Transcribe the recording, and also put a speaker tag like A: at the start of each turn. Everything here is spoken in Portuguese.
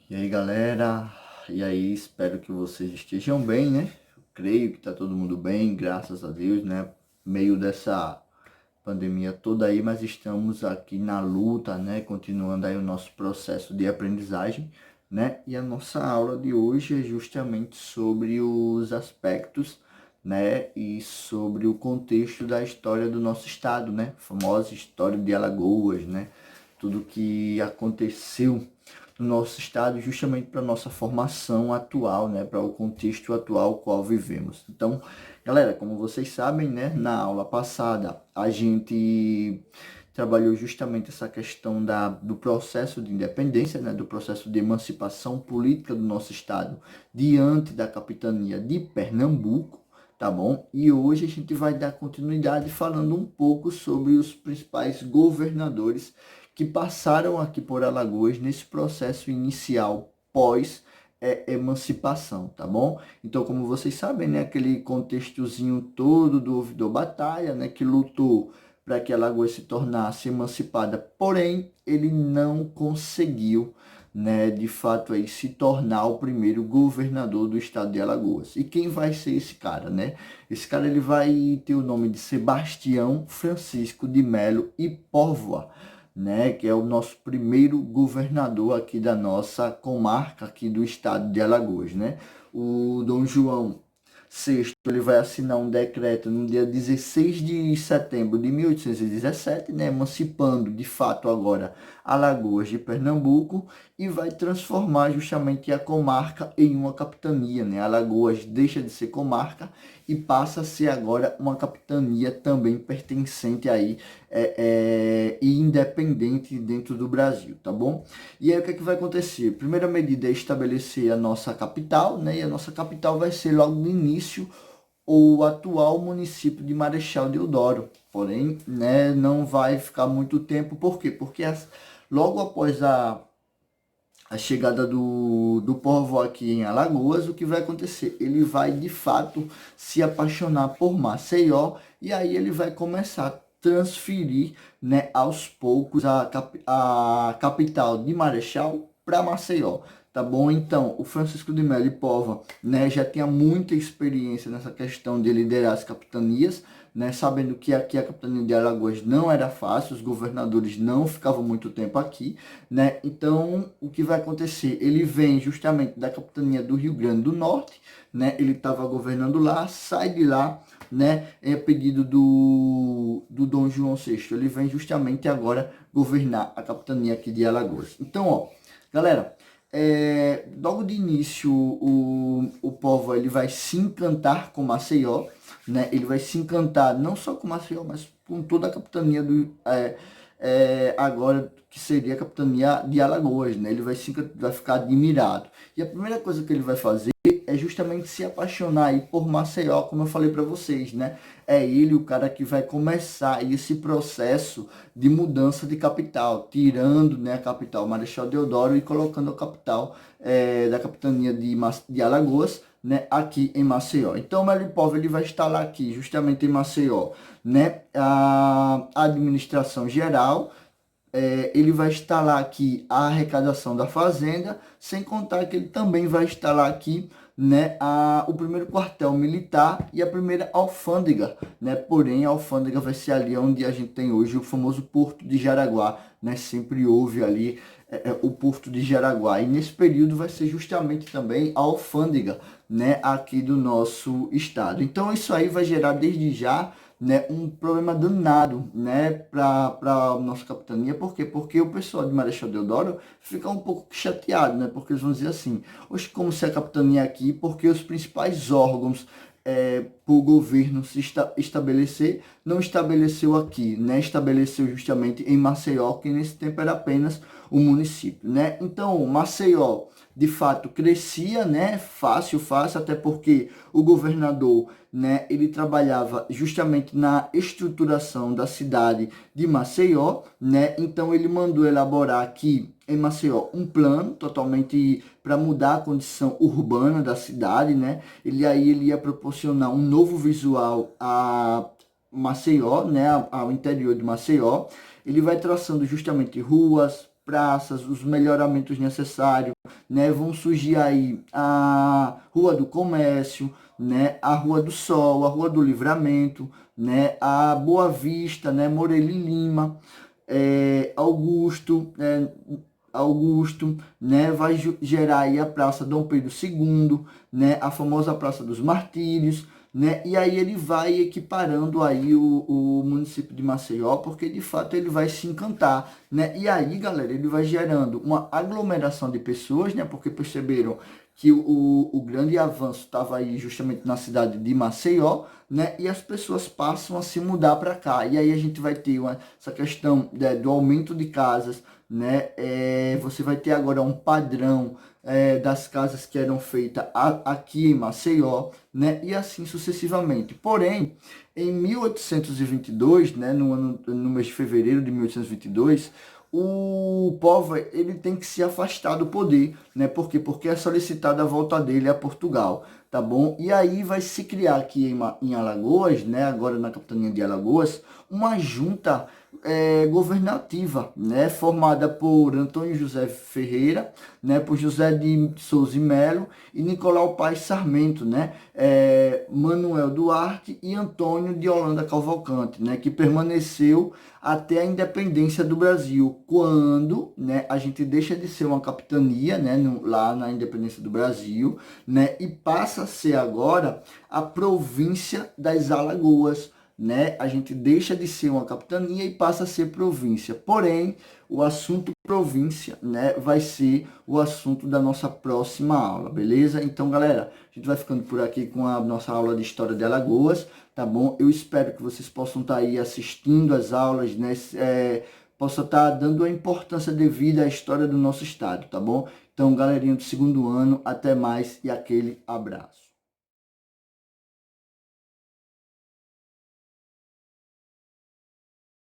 A: E aí, galera? E aí, espero que vocês estejam bem, né? Eu creio que tá todo mundo bem, graças a Deus, né? Meio dessa pandemia toda aí, mas estamos aqui na luta, né? Continuando aí o nosso processo de aprendizagem, né? E a nossa aula de hoje é justamente sobre os aspectos, né? E sobre o contexto da história do nosso estado, né? A famosa história de Alagoas, né? Tudo que aconteceu no nosso estado, justamente para a nossa formação atual, né, para o contexto atual qual vivemos. Então, galera, como vocês sabem, né, na aula passada a gente trabalhou justamente essa questão do processo de independência, né, do processo de emancipação política do nosso estado diante da capitania de Pernambuco, tá bom? E hoje a gente vai dar continuidade falando um pouco sobre os principais governadores que passaram aqui por Alagoas nesse processo inicial pós emancipação, tá bom? Então, como vocês sabem, né, aquele contextozinho todo do ouvidor Batalha, né, que lutou para que Alagoas se tornasse emancipada, porém ele não conseguiu, né, de fato aí se tornar o primeiro governador do estado de Alagoas. E quem vai ser esse cara, né? Esse cara ele vai ter o nome de Sebastião Francisco de Melo e Póvoa, né, que é o nosso primeiro governador aqui da nossa comarca aqui do estado de Alagoas, né? O Dom João VI, ele vai assinar um decreto no dia 16 de setembro de 1817, né, emancipando de fato agora Alagoas de Pernambuco e vai transformar justamente a comarca em uma capitania, né? Alagoas deixa de ser comarca e passa a ser agora uma capitania também pertencente aí e independente dentro do Brasil, tá bom? E aí o que é que vai acontecer? Primeira medida é estabelecer a nossa capital, né? E a nossa capital vai ser logo no início o atual município de Marechal Deodoro. Porém, né, não vai ficar muito tempo. Por quê? Porque logo após a chegada do povo aqui em Alagoas, o que vai acontecer? Ele vai de fato se apaixonar por Maceió e aí ele vai começar a transferir, né, aos poucos a capital de Marechal para Maceió. Tá bom? Então, o Francisco de Melo e Póvoa, né, já tinha muita experiência nessa questão de liderar as capitanias, né, sabendo que aqui a capitania de Alagoas não era fácil, os governadores não ficavam muito tempo aqui, né? Então, o que vai acontecer? Ele vem justamente da capitania do Rio Grande do Norte, né? Ele estava governando lá, sai de lá, né? É pedido do Dom João VI. Ele vem justamente agora governar a capitania aqui de Alagoas. Então, ó, galera, logo de início o povo ele vai se encantar com Maceió, né? Ele vai se encantar não só com Maceió, mas com toda a capitania agora que seria a capitania de Alagoas, né? Ele vai ficar admirado. E a primeira coisa que ele vai fazer é justamente se apaixonar aí por Maceió, como eu falei para vocês, né? É ele o cara que vai começar esse processo de mudança de capital, tirando, né, a capital Marechal Deodoro e colocando a capital da capitania de Alagoas, né, aqui em Maceió. Então, o Melo Povo ele vai instalar aqui, justamente em Maceió, né, a administração geral, ele vai instalar aqui a arrecadação da fazenda, sem contar que ele também vai instalar aqui, né, o primeiro quartel militar e a primeira alfândega, né? Porém, a alfândega vai ser ali onde a gente tem hoje o famoso Porto de Jaraguá, né? Sempre houve ali o Porto de Jaraguá. E nesse período vai ser justamente também a alfândega, né, aqui do nosso estado. Então, isso aí vai gerar desde já, né, um problema danado, né, para a nossa capitania. Por quê? Porque o pessoal de Marechal Deodoro fica um pouco chateado, né, porque eles vão dizer assim, hoje como se a capitania aqui, porque os principais órgãos para o governo se estabelecer, não estabeleceu aqui, né, estabeleceu justamente em Maceió, que nesse tempo era apenas o município, né. Então, Maceió, de fato, crescia, né, fácil, até porque o governador, né, ele trabalhava justamente na estruturação da cidade de Maceió, né, então ele mandou elaborar aqui em Maceió um plano totalmente para mudar a condição urbana da cidade, né, ele ia proporcionar um novo visual a Maceió, né, ao interior de Maceió. Ele vai traçando justamente ruas, praças, os melhoramentos necessários, né? Vão surgir aí a Rua do Comércio, né? A Rua do Sol, a Rua do Livramento, né? A Boa Vista, né? Moreli Lima, Augusto, né, vai gerar aí a Praça Dom Pedro II, né, a famosa Praça dos Martírios, né, e aí ele vai equiparando aí o município de Maceió, porque de fato ele vai se encantar, né, e aí, galera, ele vai gerando uma aglomeração de pessoas, né, porque perceberam que o grande avanço estava aí justamente na cidade de Maceió, né, e as pessoas passam a se mudar para cá, e aí a gente vai ter essa questão, né, do aumento de casas, né? Você vai ter agora um padrão das casas que eram feitas aqui em Maceió, né? E assim sucessivamente. Porém, em 1822, né? No mês de fevereiro de 1822, o povo ele tem que se afastar do poder, né? Por quê? Porque é solicitada a volta dele a Portugal, tá bom? E aí vai se criar aqui em Alagoas, né? Agora na capitania de Alagoas, uma junta governativa, né, formada por Antônio José Ferreira, né, por José de Souza e Melo e Nicolau Paes Sarmento, né, Manuel Duarte e Antônio de Holanda Cavalcante, né, que permaneceu até a independência do Brasil, quando, né, a gente deixa de ser uma capitania, né, lá na independência do Brasil, né, e passa a ser agora a província das Alagoas, né? A gente deixa de ser uma capitania e passa a ser província. Porém, o assunto província, né, vai ser o assunto da nossa próxima aula, beleza? Então, galera, a gente vai ficando por aqui com a nossa aula de História de Alagoas, tá bom? Eu espero que vocês possam estar aí assistindo as aulas, né? Possa estar dando a importância devida à história do nosso estado, tá bom? Então, galerinha do segundo ano, até mais e aquele abraço.